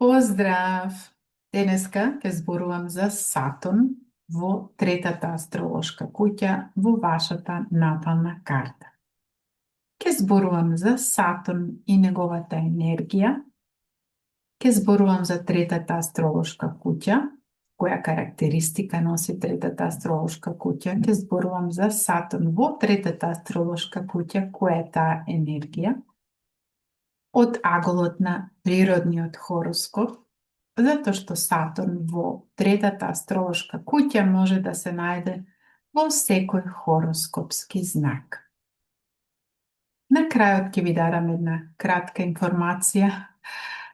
Поздрав! Денеска ќе зборувам за Сатурн во третата астролошка куќа во вашата натална карта. Ќе зборувам за Сатурн и неговата енергија. Ќе зборувам за третата астролошка куќа, која карактеристика носи третата астролошка куќа. Ќе зборувам за Сатурн во третата астролошка куќа, која е таа енергија. Од аголот на природниот хороскоп, затоа што Сатурн во третата астролошка куќа може да се најде во секој хороскопски знак. На крајот ќе ви дарам една кратка информација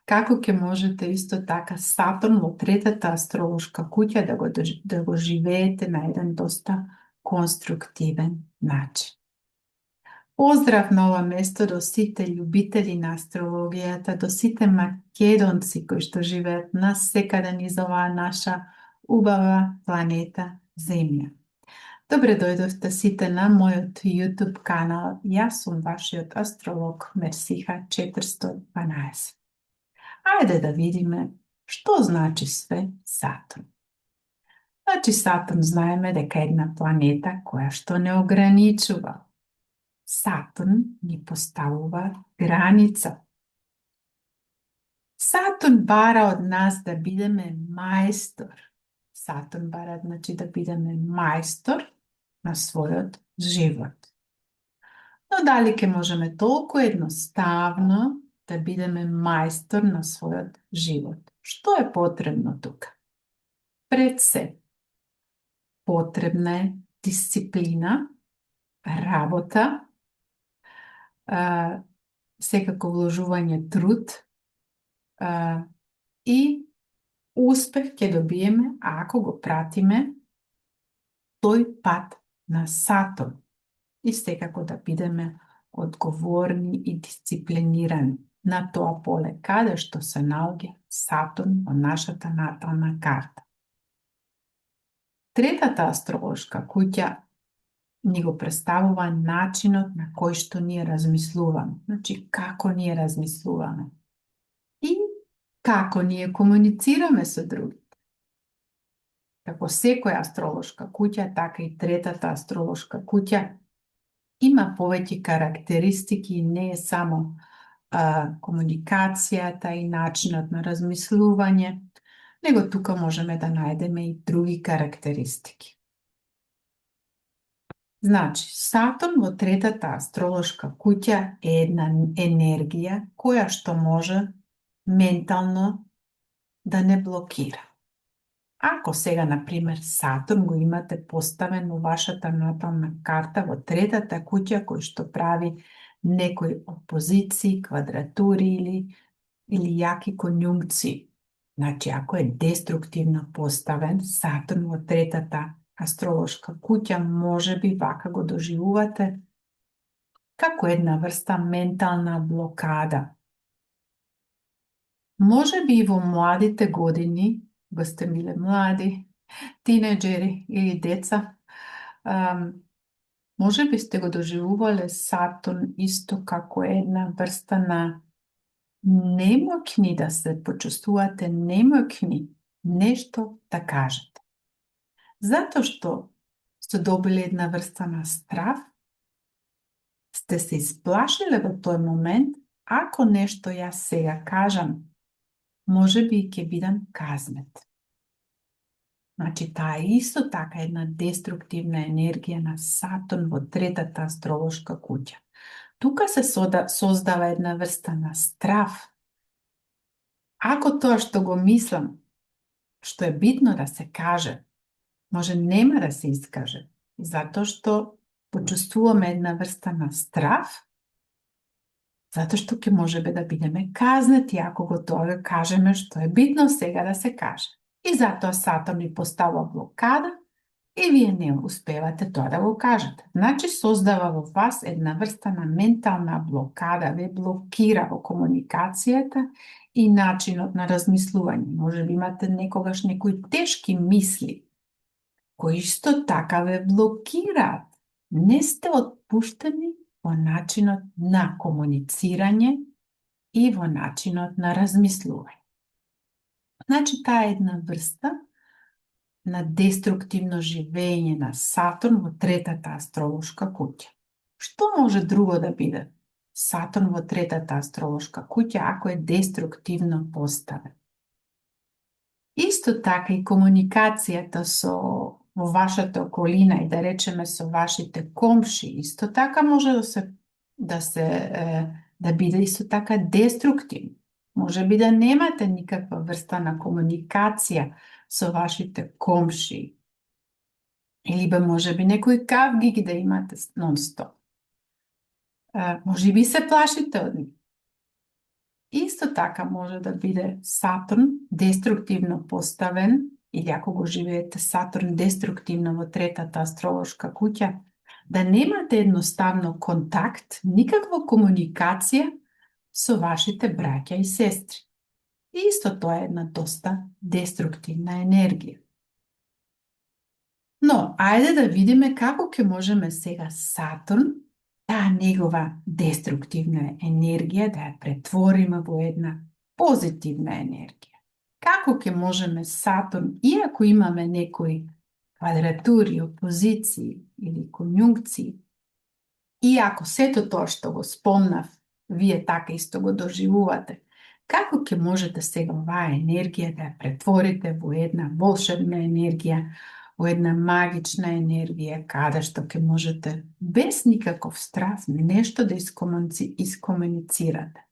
како ќе можете исто така Сатурн во третата астролошка куќа да го живеете на еден доста конструктивен начин. Поздрав на ова место до сите љубители на астрологијата, до сите македонци кои што живеат насекаде низ оваа наша убава планета Земја. Добре дојдовте сите на мојот YouTube канал. Јас сум вашиот астролог Мерсиха 412. Ајде да видиме што значи све Сатурн. Значи Сатурн знаеме дека е една планета која што не ограничува. Сатурн ни поставува граница. Сатурн бара од нас да бидеме мајстор. Сатурн бара значи да бидеме мајстор на својот живот. Но дали ќе можеме толку едноставно да бидеме мајстор на својот живот? Што е потребно тука? Пред се, потребна е дисциплина, работа, секако вложување труд и успех ќе добиеме ако го пратиме тој пат на Сатурн и секако да бидеме одговорни и дисциплинирани на тоа поле каде што се наоѓа Сатурн во нашата натална карта. Третата астролошка куќа ни го представува начинот на кој што ние размислуваме. Значи, како ние размислуваме. И како ние комуницираме со другите. Како секоја астролошка куќа, така и третата астролошка куќа има повеќе карактеристики и не е само комуникацијата и начинот на размислување, него тука можеме да најдеме и други карактеристики. Значи, Сатурн во третата астролошка куќа е една енергија која што може ментално да не блокира. Ако сега, например, Сатурн го имате поставен во вашата натална карта во третата куќа кој што прави некои опозиции, квадратури или јаки конјункции. Значи, ако е деструктивно поставен Сатурн во третата астролошка куќа, може би вака го доживувате како една врста ментална блокада. Може би и во младите години, кога сте биле млади, тинеџери или деца, може би сте го доживувале Сатурн исто како една врста на немоќни да се почувствувате, немоќни нешто да кажете. Затоа што сте добили една врста на страв, сте се исплашиле во тој момент, ако нешто јас сега кажам, може би ќе бидам казнет. Значи, таа е исто така една деструктивна енергија на Сатурн во третата астролошка куќа. Тука се создава една врста на страв. Ако тоа што го мислам, што е битно да се каже, може нема да се искаже, затоа што почувствуваме една врста на страв, затоа што ќе можеме да бидеме казнети ако го тоа кажеме што е битно сега да се каже. И затоа Сатурн ни поставува блокада и вие не успевате тоа да го кажете. Значи, создава во вас една врста на ментална блокада, ве блокира во комуникацијата и начинот на размислување. Може би имате некогаш некои тешки мисли, кои исто така ве блокираат. Не сте отпуштени во начинот на комуницирање и во начинот на размислување. Значи, таа е една врста на деструктивно живење на Сатурн во третата астролошка куќа. Што може друго да биде Сатурн во третата астролошка куќа ако е деструктивно поставен? Исто така и комуникацијата во вашата околина и да речеме со вашите комши, исто така може да биде исто така деструктивно. Може би да немате никаква врста на комуникација со вашите комши. Или може би некој кавги да имате нон-стоп. Може би се плашите од нив. Исто така може да биде Сатурн деструктивно поставен, или ако го живеете Сатурн деструктивно во третата астролошка куќа, да немате едноставно контакт, никаква комуникација со вашите браќа и сестри. И исто тоа е една доста деструктивна енергија. Но, ајде да видиме како ќе можеме сега Сатурн, таа негова деструктивна енергија, да ја претвориме во една позитивна енергија. Како ќе можеме Сатурн, иако имаме некои квадратури, опозиции или конјункции, иако сето тоа што го спомнав, вие така исто го доживувате, како ќе можете сега оваа енергија да ја претворите во една волшебна енергија, во една магична енергија, каде што ќе можете без никаков страв нешто да искомуницирате.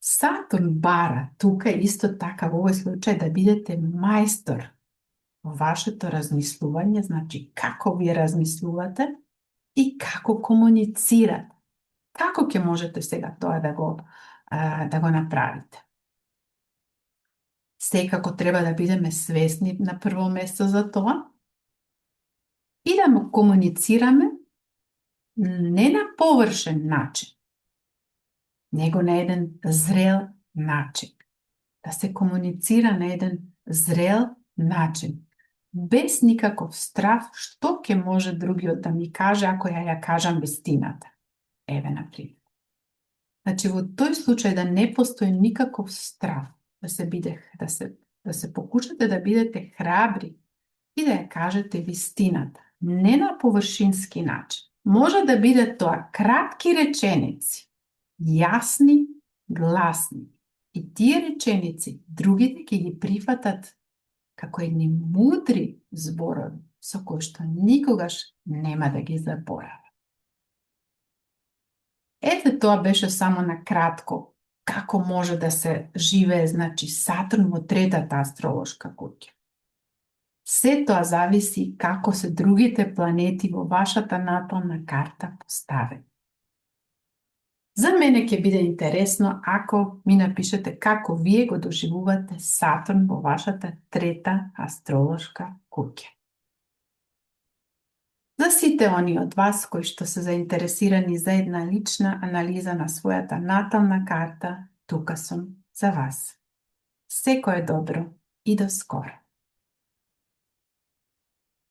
Сатурн бара тука исто така во овој случај да бидете мајстор во вашето размислување, значи како вие размислувате и како комуницирате. Како ќе можете сега тоа да го направите? Секако треба да бидеме свесни на прво место за тоа и да му комуницираме не на површен начин, него на еден зрел начин. Да се комуницира на еден зрел начин, без никаков страв што ќе може другиот да ми каже ако ја кажам вистината. Еве, например. Значи, во тој случај да не постои никаков страв, да се покушате да бидете храбри и да ја кажете вистината, не на површински начин. Може да биде тоа кратки реченици, јасни, гласни. И тие реченици другите ќе ги прифатат како едни мудри зборови со кои што никогаш нема да ги заборават. Ете, тоа беше само на кратко како може да се живее, значи, Сатурн во третата астролошка куќа. Се тоа зависи како се другите планети во вашата натална карта поставени. За мене ќе биде интересно ако ми напишете како вие го доживувате Сатурн во вашата трета астролошка куќа. За сите они од вас кои што се заинтересирани за една лична анализа на својата натална карта, тука сум за вас. Секое добро и до скоро.